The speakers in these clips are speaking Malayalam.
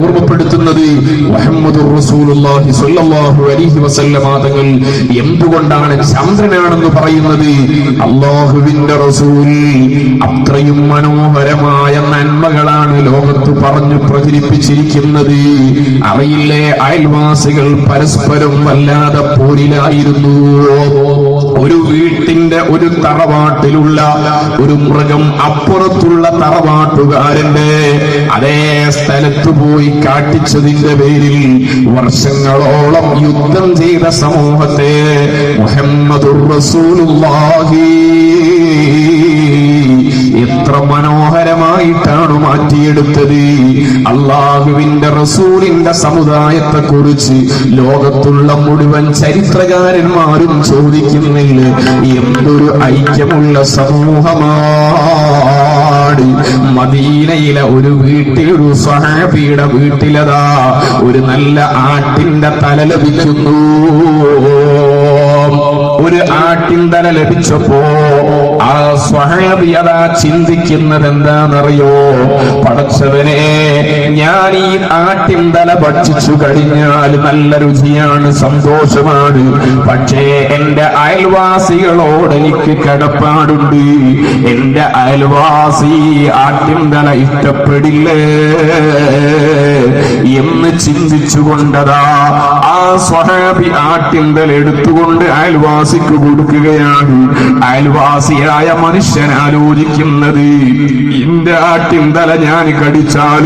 ഓർമ്മപ്പെടുത്തുന്നത് മുഹമ്മദുർ റസൂലുള്ളാഹി സ്വല്ലല്ലാഹു അലൈഹി വസല്ലമ തങ്ങൾ എന്തുകൊണ്ടാണ് ചന്ദ്രനാണെന്ന് പറയുന്നത്? അല്ലാഹുവിന്റെ റസൂൽ അത്രയും മനോഹരമായ നന്മകളാണ് ലോകത്ത് പറഞ്ഞു പ്രചരിപ്പിച്ചിരിക്കുന്നത്. അറിയില്ലേ, അയൽവാസികൾ പരസ്പരം വല്ലാതെ പോരിലായിരുന്നു. ഒരു വീട്ടിന്റെ ഒരു തറവാട്ടിലുള്ള ഒരു മൃഗം അപ്പുറത്തുള്ള തറവാട്ടുകാരന്റെ അതേ സ്ഥലത്ത് പോയി കാട്ടിച്ചതിന്റെ പേരിൽ വർഷങ്ങളോളം യുദ്ധം ചെയ്ത സമൂഹത്തെ മുഹമ്മദുർ റസൂലുള്ളാഹി എത്ര മനോഹരമായിട്ടാണ് മാറ്റിയെടുത്തത്. അള്ളാഹുവിന്റെ റസൂലിന്റെ സമുദായത്തെ കുറിച്ച് ലോകത്തുള്ള മുഴുവൻ ചരിത്രകാരന്മാരും ചോദിക്കുന്നില്ല, എന്തൊരു ഐക്യമുള്ള സമൂഹമാണ്. മദീനയിലെ ഒരു വീട്ടിൽ ഒരു സ്വഹാബിയുടെ വീട്ടിലതാ ഒരു നല്ല ആട്ടിന്റെ തല ലഭിക്കുന്നു. ഒരു ആട്ടിൻ തല ലഭിച്ചപ്പോ ആ സ്വഹാബി അതാ ചിന്തിക്കുന്നത് എന്താണെന്നറിയോ? പടച്ചവനെ, ഞാൻ ഈ ആട്ടിൻ തല ഭക്ഷിച്ചു കഴിഞ്ഞാൽ നല്ല രുചിയാണ്, സന്തോഷമാണ്. പക്ഷേ എന്റെ അയൽവാസികളോട് എനിക്ക് കടപ്പാടുണ്ട്. എന്റെ അയൽവാസി ആട്ടിൻ തല ഇഷ്ടപ്പെടില്ലേ എന്ന് ചിന്തിച്ചുകൊണ്ടതാ ആ സ്വഹാബി ആട്ടിൻ തല എടുത്തുകൊണ്ട് അയൽവാസിക്ക് കൊടുക്കുകയാണ്. അയൽവാസിയായ മനുഷ്യൻ ആലോചിക്കുന്നത്, എന്റെ ആട്ടിൻ തല ഞാൻ കടിച്ചാൽ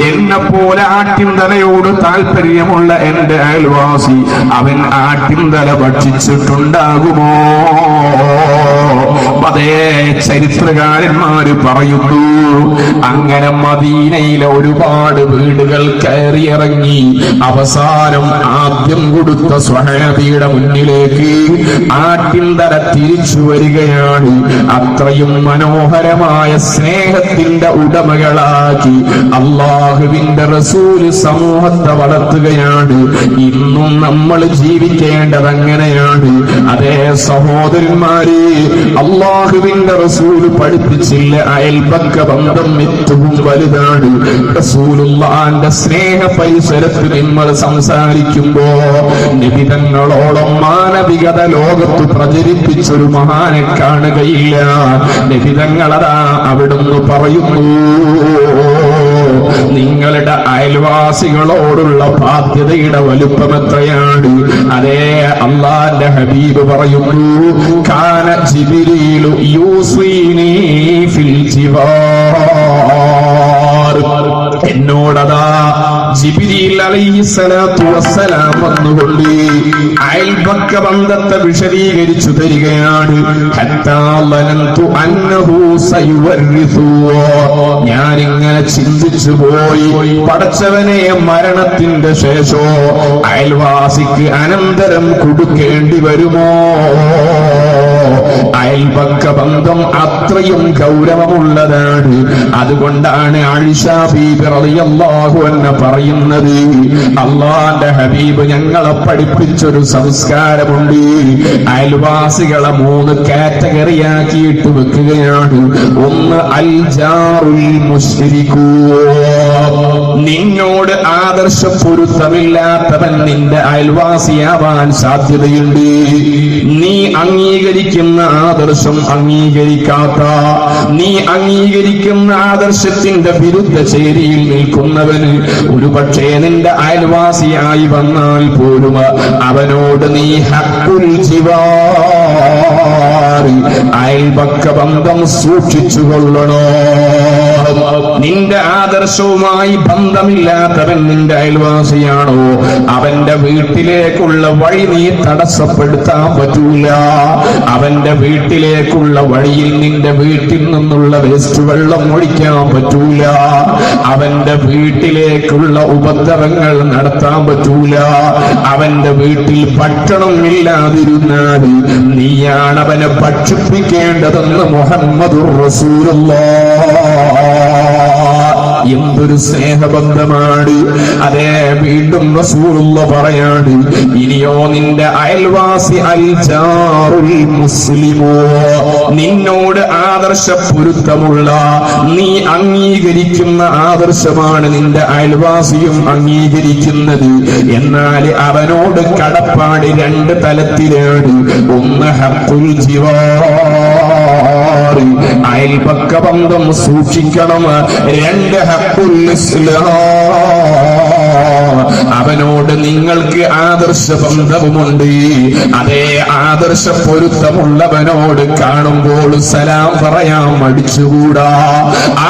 എന്നെ പോലെ ആട്ടിൻ തലയോട് താല്പര്യമുള്ള എന്റെ അയൽവാസി അവൻ ആട്ടിൻ തല ഭക്ഷിച്ചിട്ടുണ്ടാകുമോ? അതേ ചരിത്രകാരന്മാര് പറയുന്നു, അങ്ങനെ മദീനയിലെ ഒരുപാട് വീടുകൾ കയറിയിറങ്ങി അവസാനം ആദ്യം കൊടുത്ത സ്വഹാബിയുടെ മുന്നിലേക്ക് ആട്ടിൻ തല തിരിച്ചു വരികയാണ്. അത്രയും മനോഹരമായ സ്നേഹത്തിന്റെ ഉടമകളാക്കി അള്ളാഹുവിന്റെ റസൂല് സമൂഹത്തെ വളർത്തുകയാണ്. ഇന്നും നമ്മൾ ജീവിക്കേണ്ടത് അങ്ങനെയാണ്. അതേ സഹോദരന്മാരെ, അള്ളാഹുവിന്റെ റസൂല് പഠിപ്പിച്ചില്ല, അയൽപക്ക ബന്ധം ഏറ്റവും വലുതാണ്. റസൂലുള്ളാഹിന്റെ സ്നേഹ പരിസരത്ത് നമ്മൾ സംസാരിക്കുമ്പോ നിബിധങ്ങളോളം മാനവികത ലോകത്ത് പ്രചരിപ്പിച്ചൊരു മഹാനെ കാണുകയില്ല. നിബിധങ്ങളതാ അവിടുന്ന് പറയുന്നു, നിങ്ങളുടെ അയൽവാസികളോടുള്ള ബാധ്യതയുടെ വലുപ്പം എത്രയാണ്. അതേ അല്ലാഹുവിന്റെ ഹബീബ് പറയുന്നു, കാന ജിബ്രീലു യൂസീനി ഫിൽ ജിവാർ. എന്നോടതാ ജിബ്രീൽ അലൈഹിസ്സലാത്തു വസ്സലാം വന്നുകൊണ്ട് അയൽപക്ക ബന്ധത്തെ വിശദീകരിച്ചു തരികയാണ്. ഹത്താ ലനന്തു അന്നഹു സയുവരിസു. ഞാനിങ്ങനെ ചിന്തിച്ചു പോയി, പടച്ചവനെ, മരണത്തിന്റെ ശേഷോ അയൽവാസിക്ക് അനന്തരം കൊടുക്കേണ്ടി വരുമോ? അയൽപക്ക ബന്ധം അത്രയും ഗൗരവമുള്ളതാണ്. അതുകൊണ്ടാണ് ആയിഷ ബീബി റളിയല്ലാഹു അൻഹ പറയുന്നത്, അല്ലാഹുവിന്റെ ഹബീബ് ഞങ്ങളെ പഠിപ്പിച്ചൊരു സംസ്കാരമുണ്ട്. അയൽവാസികളെ 3 കാറ്റഗറിയാക്കിയിട്ട് വെക്കുകയാണ്. ഒന്ന് അൽ ജാറുൽ മുശ്രികൂ, നിന്നോട് ആദർശ പൊരുത്തമില്ലാത്തവൻ നിന്റെ അയൽവാസിയാവാൻ സാധ്യതയുണ്ട്. നീ അംഗീകരിക്കുന്ന ആദർശം അംഗീകരിക്കാത്ത, നീ അംഗീകരിക്കുന്ന ആദർശത്തിന്റെ വിരുദ്ധ ചേരിയിൽ നിൽക്കുന്നവന് ഒരു പക്ഷേ നിന്റെ അയൽവാസിയായി വന്നാൽ പോലും അവനോട് നീ ഹഖുൽ ജിവാർ, അയൽപക്ക ബന്ധം സൂക്ഷിച്ചുകൊള്ളണോ. നിന്റെ ആദർശവുമായി ബന്ധമില്ലാത്തവൻ നിന്റെ അയൽവാസിയാണോ, അവന്റെ വീട്ടിലേക്കുള്ള വഴി നീ തടസ്സപ്പെടുത്താൻ പറ്റൂല. അവന്റെ വീട്ടിലേക്കുള്ള വഴിയിൽ നിന്റെ വീട്ടിൽ നിന്നുള്ള വേസ്റ്റ് വെള്ളം ഒഴിക്കാൻ പറ്റൂല. അവന്റെ വീട്ടിലേക്കുള്ള ഉപദ്രവങ്ങൾ നടത്താൻ പറ്റൂല. അവന്റെ വീട്ടിൽ ഭക്ഷണം ഇല്ലാതിരുന്നാൽ നീയാണ് അവനെ ഭക്ഷിപ്പിക്കേണ്ടതെന്ന് മുഹമ്മദുർ റസൂലുള്ളാഹ് എന്തൊരു സ്നേഹബന്ധമാണ്. അതേ, വീണ്ടും റസൂലുള്ള പറയാണ്, ഇനിയോ നിന്റെ അയൽവാസി അൽ ജാറുൽ മുസ്ലിമോ, നിന്നോട് ആദർശ പൊരുത്തമുള്ള, നീ അംഗീകരിക്കുന്ന ആദർശമാണ് നിന്റെ അയൽവാസിയും അംഗീകരിക്കുന്നത്. എന്നാൽ അവനോട് കടപ്പാട് രണ്ട് തലത്തിലാണ്. ഒന്ന് ഹഖുൽ ജിവാർ, അയൽപക്ക ബന്ധം സൂക്ഷിക്കണം. രണ്ട് ഹഖുൽ ഇസ്ലാം, അവനോട് നിങ്ങൾക്ക് ആദർശ ബന്ധവുമുണ്ട്. അതേ, ആദർശ പൊരുത്തമുള്ളവനോട് കാണുമ്പോൾ സലാം പറയാൻ മടിച്ചുകൂടാ.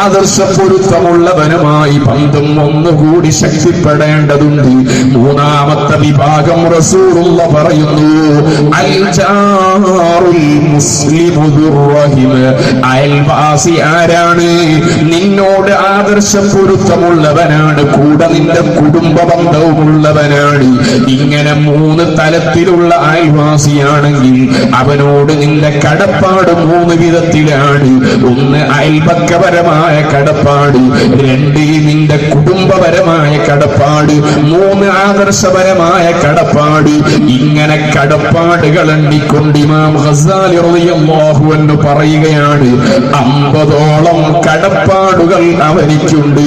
ആദർശ പൊരുത്തമുള്ളവനുമായി ബന്ധം ഒന്നുകൂടി ശക്തിപ്പെടേണ്ടതുണ്ട്. മൂന്നാമത്തെ വിഭാഗം റസൂലുള്ള പറയുന്നു, അൽ ജാറുൽ മുസ്ലിമു ദുർറഹിം, അയൽവാസി ആരാണ്? നിന്നോട് ആദർശ പൊരുത്തമുള്ളവനാണ്, കൂടെ നിന്റെ കുടുംബ ബന്ധവുമുള്ളവനാണ്. ഇങ്ങനെ മൂന്ന് തലത്തിലുള്ള അയൽവാസിയാണെങ്കിൽ അവനോട് നിന്റെ കടപ്പാട് മൂന്ന് വിധത്തിലാണ്. ഒന്ന് അയൽപക്കപരമായ കടപ്പാട്, രണ്ട് നിന്റെ കുടുംബപരമായ കടപ്പാട്, മൂന്ന് ആദർശപരമായ കടപ്പാട്. ഇങ്ങനെ കടപ്പാടുകൾ എണ്ണിക്കൊണ്ട് ഇമാം ഗസാലി റളിയല്ലാഹു അൻഹു പറയുകയാണ്, 50ഓളം കടപ്പാടുകൾ അവനിക്കുണ്ട്.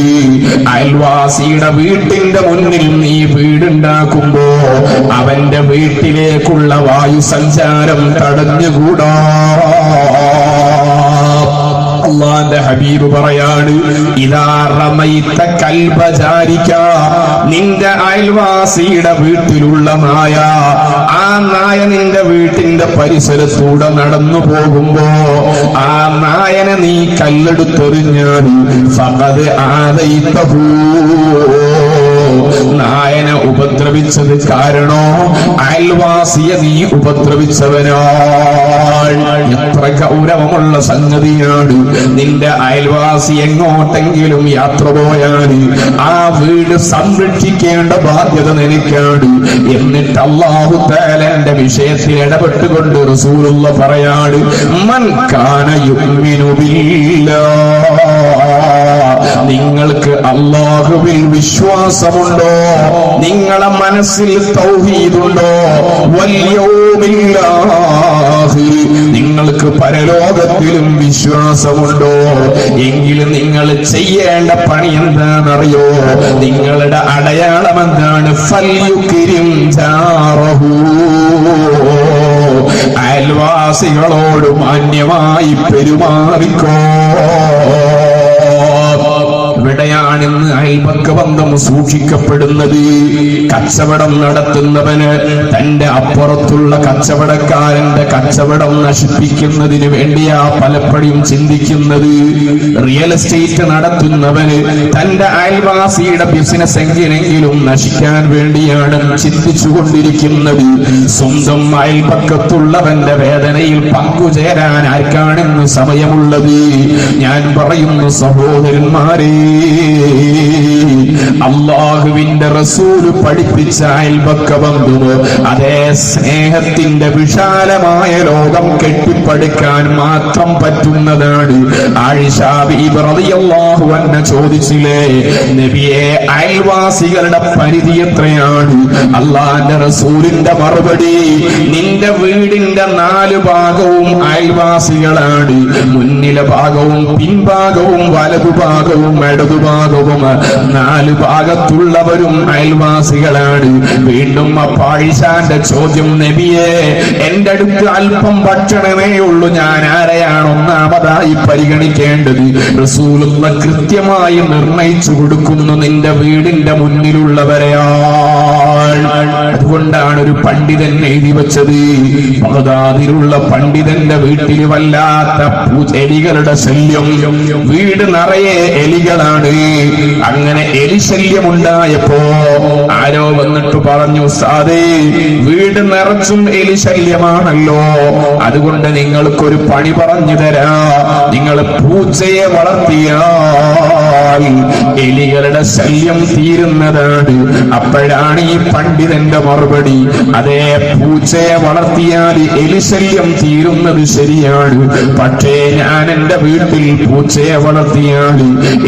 അയൽവാസിയുടെ വീട്ടിന്റെ മുന്നിൽ നീ വീടുണ്ടാക്കുമ്പോ അവന്റെ വീട്ടിലേക്കുള്ള വായു സഞ്ചാരം തടഞ്ഞുകൂടാ. അല്ലാഹുവിന്റെ ഹബീബ് പറയാണ്, ഇദാ റമൈത കൽബ ജാരിക, നിന്റെ അയൽവാസിയുടെ വീട്ടിലുള്ള നായ, ആ നായ നിന്റെ വീട്ടിന്റെ പരിസരത്തൂടെ നടന്നു പോകുമ്പോ ആ നായനെ നീ കല്ലെടുത്തെറിഞ്ഞാൽ ഫഖദ് ആദൈതഹു, നായനെ ഉപദ്രവിച്ചത് കാരണോ അയൽവാസിയെ നീ ഉപദ്രവിച്ചവനാൾ. എത്ര ഗൗരവമുള്ള സംഗതിയാണ്. നിന്റെ അയൽവാസി എങ്ങോട്ടെങ്കിലും യാത്ര പോയാൽ ആ വീട് സംരക്ഷിക്കേണ്ട ബാധ്യത നിനക്കാണ്. എന്നിട്ട് അല്ലാഹു തആലയുടെ വിഷയത്തിൽ ഇടപെട്ടുകൊണ്ട് റസൂലുള്ള പറയാണ്, മൻ കാന യുഅ്മിനു ബില്ലാഹ്, നിങ്ങൾക്ക് അല്ലാഹുവിൽ വിശ്വാസമുണ്ടോ? നിങ്ങളെ മനസ്സിൽ തൗഹീദുണ്ടോ? വൽ യൗമിൽ ആഖിർ, നിങ്ങൾക്ക് പരലോകത്തിലും വിശ്വാസമുണ്ടോ? എങ്കിൽ നിങ്ങൾ ചെയ്യേണ്ട പണി എന്താണെന്നറിയോ? നിങ്ങളുടെ അടയാളം എന്താണ്? ഫൽയുക്രിം ജാറഹു, അയൽവാസികളോട് മാന്യമായി പെരുമാറിക്കോ. ഇവിടെയാണിന്ന് അയൽപക്ക ബന്ധം സൂക്ഷിക്കപ്പെടുന്നത്. കച്ചവടം നടത്തുന്നവന് തന്റെ അപ്പുറത്തുള്ള കച്ചവടക്കാരന്റെ കച്ചവടം നശിപ്പിക്കുന്നതിന് വേണ്ടിയാ പലപ്പോഴും ചിന്തിക്കുന്നത്. റിയൽ എസ്റ്റേറ്റ് നടത്തുന്നവന് തന്റെ അയൽവാസിയുടെ ബിസിനസ് എങ്ങനെയെങ്കിലും നശിക്കാൻ വേണ്ടിയാണ് ചിന്തിച്ചുകൊണ്ടിരിക്കുന്നത്. സ്വന്തം അയൽപക്കത്തുള്ളവന്റെ വേദനയിൽ പങ്കുചേരാൻ ആർക്കാണെന്ന് സമയമുള്ളത്? ഞാൻ പറയുന്നു സഹോദരന്മാരെ, അല്ലാഹുവിന്റെ റസൂല് പഠിപ്പിച്ച അയൽപക്ക ബന്ധുവോ അതേ സ്നേഹത്തിന്റെ വിശാലമായ ലോകം കെട്ടിപ്പടുക്കാൻ മാത്രം പറ്റുന്നതാണ്. ആയിഷ ബീബി റളിയല്ലാഹു അൻഹ ചോദിച്ചില്ലേ, നബിയെ അയൽവാസികളുടെ പരിധി എത്രയാണ്? അല്ലാഹുവിന്റെ റസൂലിന്റെ മറുപടി, നിന്റെ വീടിന്റെ 4 ഭാഗവും അയൽവാസികളാണ്. മുന്നിലെ ഭാഗവും പിൻഭാഗവും വലതുഭാഗവും ഇടതുഭാഗവും 4 ഭാഗത്തുള്ളവരും അയൽവാസികളാണ്. വീണ്ടും അപ്പായിഷാന്റെ ചോദ്യം, നബിയെ എന്റെ അടുത്ത് അല്പം ഭക്ഷണമേ ഉള്ളൂ, ഞാൻ ആരെയാണ് ഒന്നാമതായി പരിഗണിക്കേണ്ടത്? റസൂലുള്ള കൃത്യമായി നിർണയിച്ചു കൊടുക്കുന്നു, നിന്റെ വീടിന്റെ മുന്നിലുള്ളവരെയാണ്. അതുകൊണ്ടാണ് ഒരു പണ്ഡിതൻ എഴുതി വെച്ചത്, ബഗ്ദാദിലുള്ള പണ്ഡിതന്റെ വീട്ടിൽ വല്ലാത്ത എലികളുടെ ശല്യം, വീട് നിറയെ എലികളാണ്. അങ്ങനെ എലിശല്യമുണ്ടായപ്പോ ആരോ വന്നിട്ട് പറഞ്ഞു, ഉസ്താദേ വീട് നിറച്ചും എലിശല്യമാണല്ലോ, അതുകൊണ്ട് നിങ്ങൾക്കൊരു പണി പറഞ്ഞു തരാ, നിങ്ങൾ പൂച്ചയെ വളർത്തിയാൽ എലികളുടെ ശല്യം തീരുന്നതാണ്. അപ്പോഴാണ് ഈ പണ്ഡിതന്റെ മറുപടി, അതേ, പൂച്ചയെ വളർത്തിയാൽ എലിശല്യം തീരുന്നത് ശരിയാണ്. പക്ഷേ ഞാൻ എന്റെ വീട്ടിൽ പൂച്ചയെ വളർത്തിയാൽ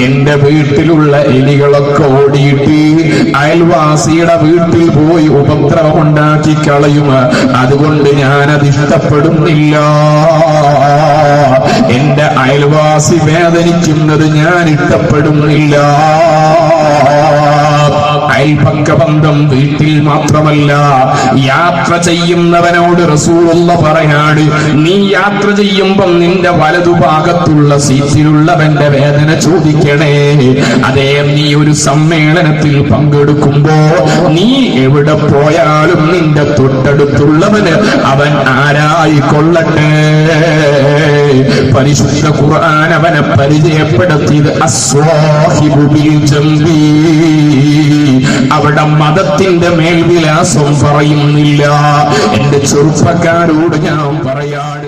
എന്റെ വീട്ടിലുള്ള എലികളൊക്കെ ഓടിയിട്ട് അയൽവാസിയുടെ വീട്ടിൽ പോയി ഉപദ്രവം ഉണ്ടാക്കി കളയും. അതുകൊണ്ട് ഞാനത് ഇഷ്ടപ്പെടുന്നില്ല. എന്റെ അയൽവാസി വേദനിക്കുന്നത് ഞാൻ ഇഷ്ടപ്പെടുന്നില്ല. അയൽപക്ക ബന്ധം വീട്ടിൽ മാത്രമല്ല, യാത്ര ചെയ്യുന്നവനോട് റസൂലുള്ള പറയാണ്, നീ യാത്ര ചെയ്യുമ്പം നിന്റെ വലതുഭാഗത്തുള്ള സീറ്റിലുള്ളവന്റെ വേദന ചോദിക്കണേ. അതേ, നീ ഒരു സമ്മേളനത്തിൽ പങ്കെടുക്കുമ്പോ നീ എവിടെ പോയാലും നിന്റെ തൊട്ടടുത്തുള്ളവന് അവൻ ആരായിക്കൊള്ളട്ടെ. പരിശുദ്ധ ഖുർആൻ അവനെ പരിചയപ്പെടുത്തിയത് അസ്വാഹിബു ബിൽ ജംബി. അവിടെ മതത്തിന്റെ മേൽവിലാസം പറയുന്നില്ല. എന്റെ ചെറുപ്പക്കാരോട് ഞാൻ പറയാൻ